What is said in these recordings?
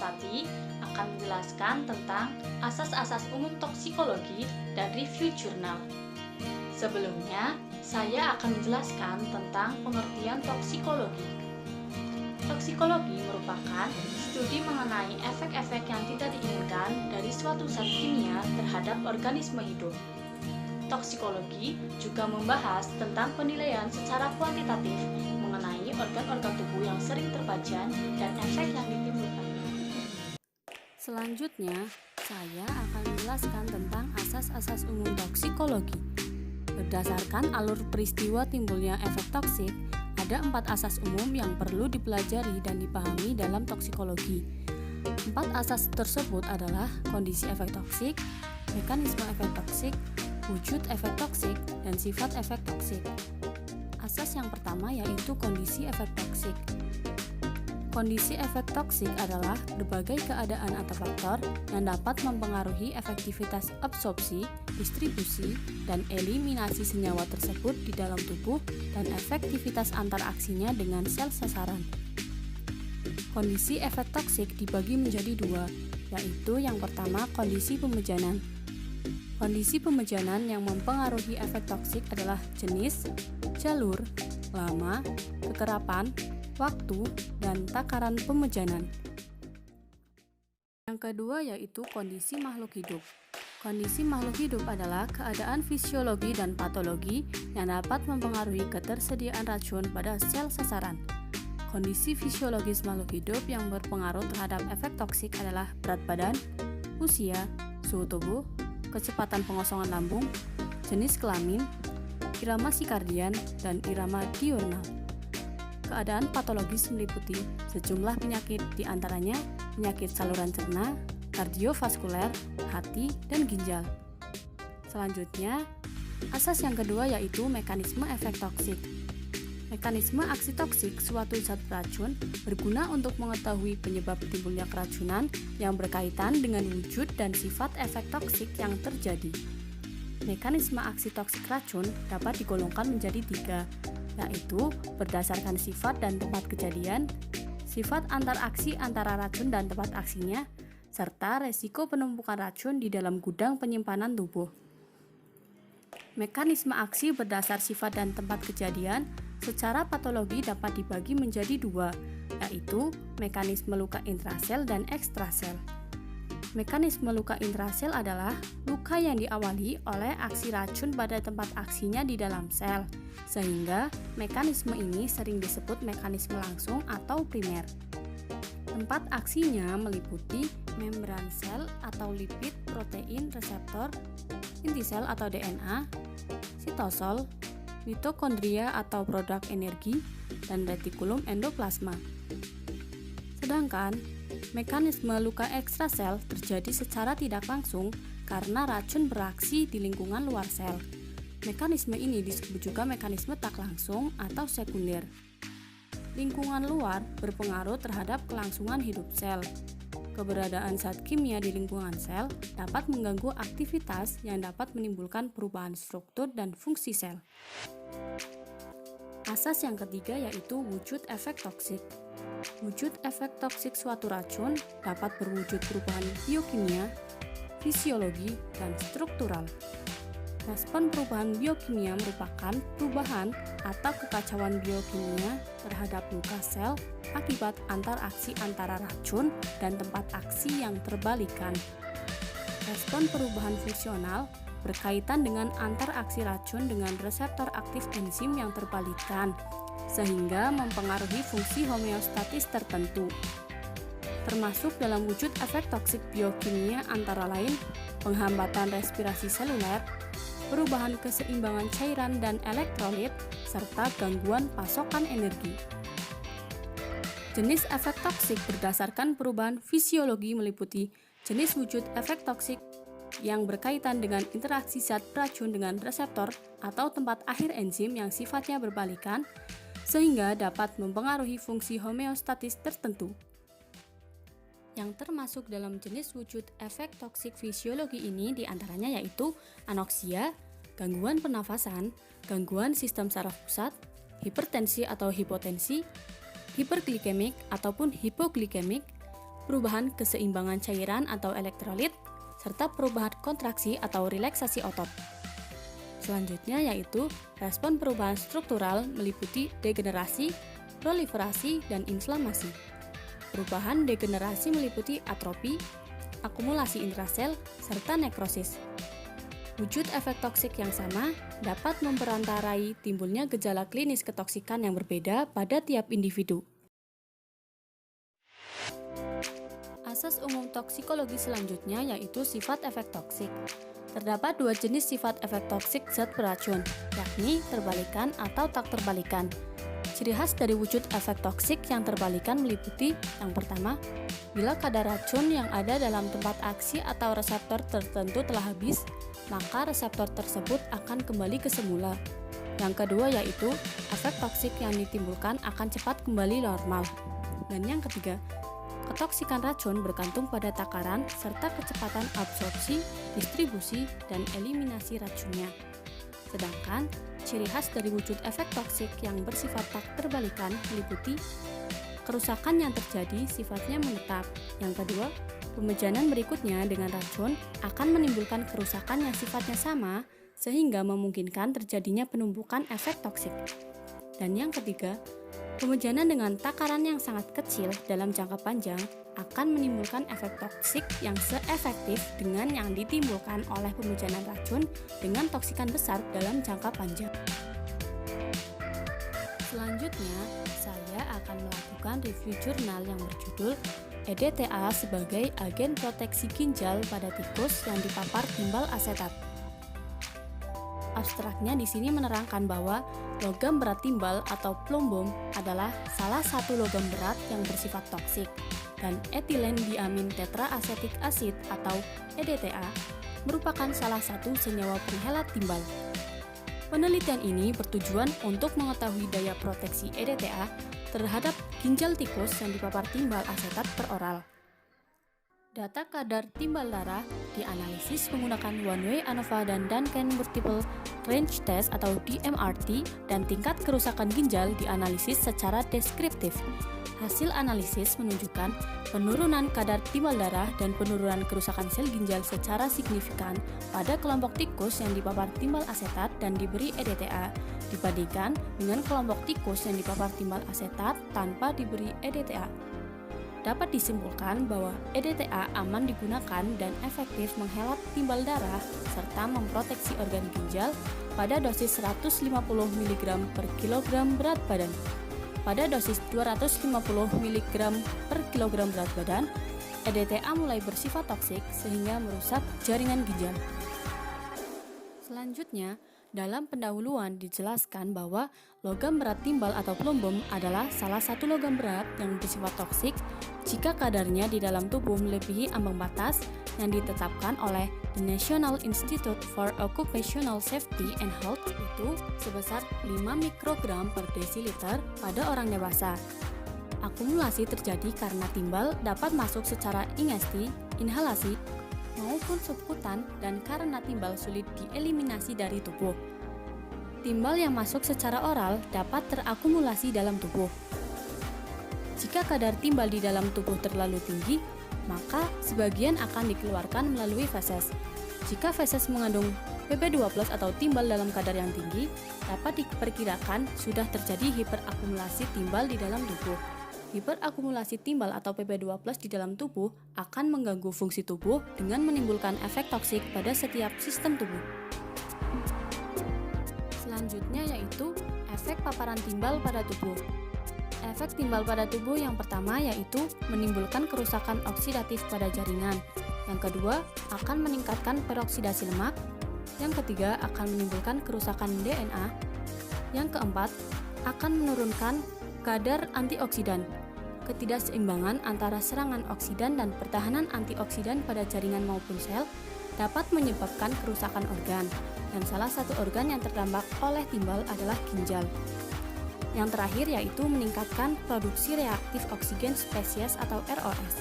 Saraswati akan menjelaskan tentang asas-asas umum toksikologi dan review jurnal. Sebelumnya, saya akan menjelaskan tentang pengertian toksikologi. Toksikologi merupakan studi mengenai efek-efek yang tidak diinginkan dari suatu zat kimia terhadap organisme hidup. Toksikologi juga membahas tentang penilaian secara kuantitatif mengenai organ-organ tubuh yang sering terpajan dan efek yang ditimbulkan. Selanjutnya, saya akan menjelaskan tentang asas-asas umum toksikologi. Berdasarkan alur peristiwa timbulnya efek toksik, ada 4 asas umum yang perlu dipelajari dan dipahami dalam toksikologi. 4 asas tersebut adalah kondisi efek toksik, mekanisme efek toksik, wujud efek toksik, dan sifat efek toksik. Asas yang pertama yaitu kondisi efek toksik. Kondisi efek toksik adalah berbagai keadaan atau faktor yang dapat mempengaruhi efektivitas absorpsi, distribusi, dan eliminasi senyawa tersebut di dalam tubuh dan efektivitas antaraksinya dengan sel sasaran. Kondisi efek toksik dibagi menjadi 2, yaitu yang pertama kondisi pemejanan. Kondisi pemejanan yang mempengaruhi efek toksik adalah jenis, jalur, lama, kekerapan, waktu, dan takaran pemejanan. Yang kedua yaitu kondisi makhluk hidup. Kondisi makhluk hidup adalah keadaan fisiologi dan patologi yang dapat mempengaruhi ketersediaan racun pada sel sasaran. Kondisi fisiologis makhluk hidup yang berpengaruh terhadap efek toksik adalah berat badan, usia, suhu tubuh, kecepatan pengosongan lambung, jenis kelamin, irama sikardian, dan irama diurnal. Keadaan patologis meliputi sejumlah penyakit, diantaranya penyakit saluran cerna, kardiovaskuler, hati, dan ginjal. Selanjutnya, asas yang kedua yaitu mekanisme efek toksik. Mekanisme aksi toksik suatu zat beracun berguna untuk mengetahui penyebab timbulnya keracunan yang berkaitan dengan wujud dan sifat efek toksik yang terjadi. Mekanisme aksi toksik racun dapat digolongkan menjadi 3, yaitu berdasarkan sifat dan tempat kejadian, sifat antaraksi antara racun dan tempat aksinya, serta resiko penumpukan racun di dalam gudang penyimpanan tubuh. Mekanisme aksi berdasar sifat dan tempat kejadian secara patologi dapat dibagi menjadi 2, yaitu mekanisme luka intrasel dan ekstrasel. Mekanisme luka intrasel adalah luka yang diawali oleh aksi racun pada tempat aksinya di dalam sel, sehingga mekanisme ini sering disebut mekanisme langsung atau primer. Tempat aksinya meliputi membran sel atau lipid, protein, reseptor, inti sel atau DNA, sitosol, mitokondria atau produk energi, dan retikulum endoplasma. Sedangkan mekanisme luka ekstrasel terjadi secara tidak langsung karena racun beraksi di lingkungan luar sel. Mekanisme ini disebut juga mekanisme tak langsung atau sekunder. Lingkungan luar berpengaruh terhadap kelangsungan hidup sel. Keberadaan zat kimia di lingkungan sel dapat mengganggu aktivitas yang dapat menimbulkan perubahan struktur dan fungsi sel. Asas yang ketiga yaitu wujud efek toksik. Wujud efek toksik suatu racun dapat berwujud perubahan biokimia, fisiologi, dan struktural. Respon perubahan biokimia merupakan perubahan atau kekacauan biokimia terhadap luka sel akibat antaraksi antara racun dan tempat aksi yang terbalikan. Respon perubahan fungsional berkaitan dengan antaraksi racun dengan reseptor aktif enzim yang terbalikan, sehingga mempengaruhi fungsi homeostatis tertentu. Termasuk dalam wujud efek toksik biokimia antara lain penghambatan respirasi seluler, perubahan keseimbangan cairan dan elektrolit, serta gangguan pasokan energi. Jenis efek toksik berdasarkan perubahan fisiologi meliputi jenis wujud efek toksik yang berkaitan dengan interaksi zat beracun dengan reseptor atau tempat akhir enzim yang sifatnya berbalikan, sehingga dapat mempengaruhi fungsi homeostatis tertentu. Yang termasuk dalam jenis wujud efek toksik fisiologi ini diantaranya yaitu anoksia, gangguan pernafasan, gangguan sistem saraf pusat, hipertensi atau hipotensi, hiperglikemik ataupun hipoglikemik, perubahan keseimbangan cairan atau elektrolit, serta perubahan kontraksi atau relaksasi otot. Selanjutnya yaitu respon perubahan struktural meliputi degenerasi, proliferasi, dan inflamasi. Perubahan degenerasi meliputi atrofi, akumulasi intrasel, serta nekrosis. Wujud efek toksik yang sama dapat memperantarai timbulnya gejala klinis ketoksikan yang berbeda pada tiap individu. Asas umum toksikologi selanjutnya yaitu sifat efek toksik. Terdapat dua jenis sifat efek toksik zat beracun, yakni terbalikan atau tak terbalikan. Ciri khas dari wujud efek toksik yang terbalikan meliputi yang pertama, bila kadar racun yang ada dalam tempat aksi atau reseptor tertentu telah habis, maka reseptor tersebut akan kembali ke semula. Yang kedua yaitu, efek toksik yang ditimbulkan akan cepat kembali normal. Dan yang ketiga, ketoksikan racun bergantung pada takaran serta kecepatan absorpsi, distribusi, dan eliminasi racunnya. Sedangkan, ciri khas dari wujud efek toksik yang bersifat tak terbalikan meliputi kerusakan yang terjadi sifatnya menetap. Yang kedua, pemejanan berikutnya dengan racun akan menimbulkan kerusakan yang sifatnya sama sehingga memungkinkan terjadinya penumpukan efek toksik. Dan yang ketiga, pemejanan dengan takaran yang sangat kecil dalam jangka panjang akan menimbulkan efek toksik yang seefektif dengan yang ditimbulkan oleh pemejanan racun dengan toksikan besar dalam jangka panjang. Selanjutnya, saya akan melakukan review jurnal yang berjudul EDTA sebagai agen proteksi ginjal pada tikus yang dipapar timbal asetat. Abstraknya di sini menerangkan bahwa logam berat timbal atau plumbum adalah salah satu logam berat yang bersifat toksik, dan etilen diamin tetraasetik asid atau EDTA merupakan salah satu senyawa penghelat timbal. Penelitian ini bertujuan untuk mengetahui daya proteksi EDTA terhadap ginjal tikus yang dipapar timbal asetat per oral. Data kadar timbal darah dianalisis menggunakan one-way ANOVA dan Duncan Multiple Range Test atau DMRT, dan tingkat kerusakan ginjal dianalisis secara deskriptif. Hasil analisis menunjukkan penurunan kadar timbal darah dan penurunan kerusakan sel ginjal secara signifikan pada kelompok tikus yang dipapar timbal asetat dan diberi EDTA dibandingkan dengan kelompok tikus yang dipapar timbal asetat tanpa diberi EDTA. Dapat disimpulkan bahwa EDTA aman digunakan dan efektif menghelat timbal darah serta memproteksi organ ginjal pada dosis 150 mg per kilogram berat badan. Pada dosis 250 mg per kilogram berat badan, EDTA mulai bersifat toksik sehingga merusak jaringan ginjal. Selanjutnya, dalam pendahuluan dijelaskan bahwa logam berat timbal atau plumbum adalah salah satu logam berat yang bersifat toksik jika kadarnya di dalam tubuh melebihi ambang batas yang ditetapkan oleh the National Institute for Occupational Safety and Health itu sebesar 5 mikrogram per desiliter pada orang dewasa. Akumulasi terjadi karena timbal dapat masuk secara ingesti, inhalasi, maupun subkutan dan karena timbal sulit dieliminasi dari tubuh. Timbal yang masuk secara oral dapat terakumulasi dalam tubuh. Jika kadar timbal di dalam tubuh terlalu tinggi, maka sebagian akan dikeluarkan melalui feses. Jika feses mengandung Pp2+ atau timbal dalam kadar yang tinggi, dapat diperkirakan sudah terjadi hiperakumulasi timbal di dalam tubuh. Hiperakumulasi timbal atau Pp2+ di dalam tubuh akan mengganggu fungsi tubuh dengan menimbulkan efek toksik pada setiap sistem tubuh. Selanjutnya yaitu efek paparan timbal pada tubuh. Efek timbal pada tubuh yang pertama yaitu menimbulkan kerusakan oksidatif pada jaringan. Yang kedua akan meningkatkan peroksidasi lemak. Yang ketiga akan menimbulkan kerusakan DNA. Yang keempat akan menurunkan kadar antioksidan. Ketidakseimbangan antara serangan oksidan dan pertahanan antioksidan pada jaringan maupun sel dapat menyebabkan kerusakan organ, dan salah satu organ yang terdampak oleh timbal adalah ginjal. Yang terakhir yaitu meningkatkan produksi reaktif oksigen spesies atau ROS.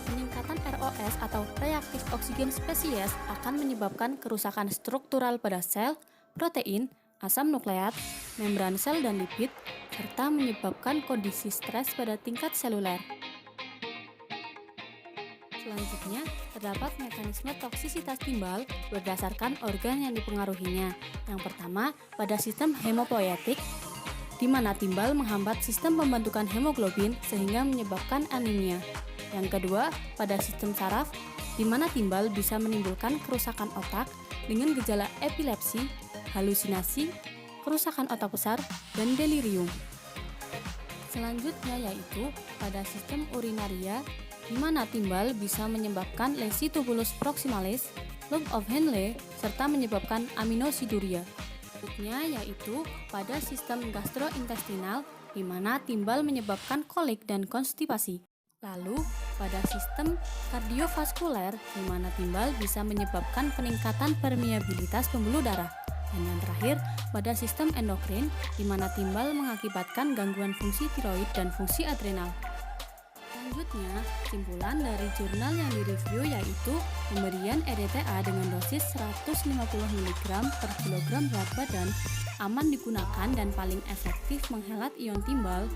Peningkatan ROS atau reaktif oksigen spesies akan menyebabkan kerusakan struktural pada sel, protein, asam nukleat, membran sel dan lipid, serta menyebabkan kondisi stres pada tingkat seluler. Selanjutnya, terdapat mekanisme toksisitas timbal berdasarkan organ yang dipengaruhinya. Yang pertama, pada sistem hemopoietik, di mana timbal menghambat sistem pembentukan hemoglobin sehingga menyebabkan anemia. Yang kedua, pada sistem saraf, di mana timbal bisa menimbulkan kerusakan otak dengan gejala epilepsi, halusinasi, kerusakan otak besar, dan delirium. Selanjutnya yaitu pada sistem urinaria, di mana timbal bisa menyebabkan lesi tubulus proximalis, loop of Henle, serta menyebabkan aminosiduria. Selanjutnya yaitu pada sistem gastrointestinal, di mana timbal menyebabkan kolik dan konstipasi. Lalu, pada sistem kardiovaskuler, di mana timbal bisa menyebabkan peningkatan permeabilitas pembuluh darah. Dan yang terakhir, pada sistem endokrin, di mana timbal mengakibatkan gangguan fungsi tiroid dan fungsi adrenal. Selanjutnya, kesimpulan dari jurnal yang direview yaitu pemberian EDTA dengan dosis 150 mg per kilogram berat badan aman digunakan dan paling efektif menghelat ion timbal,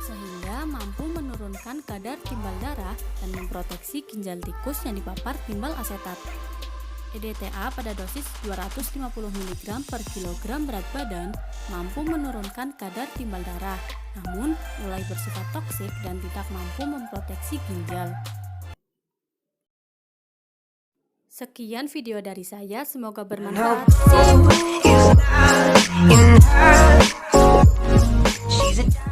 sehingga mampu menurunkan kadar timbal darah dan memproteksi ginjal tikus yang dipapar timbal asetat. EDTA pada dosis 250 mg per kilogram berat badan mampu menurunkan kadar timbal darah, namun mulai bersifat toksik dan tidak mampu memproteksi ginjal. Sekian video dari saya, semoga bermanfaat. See you.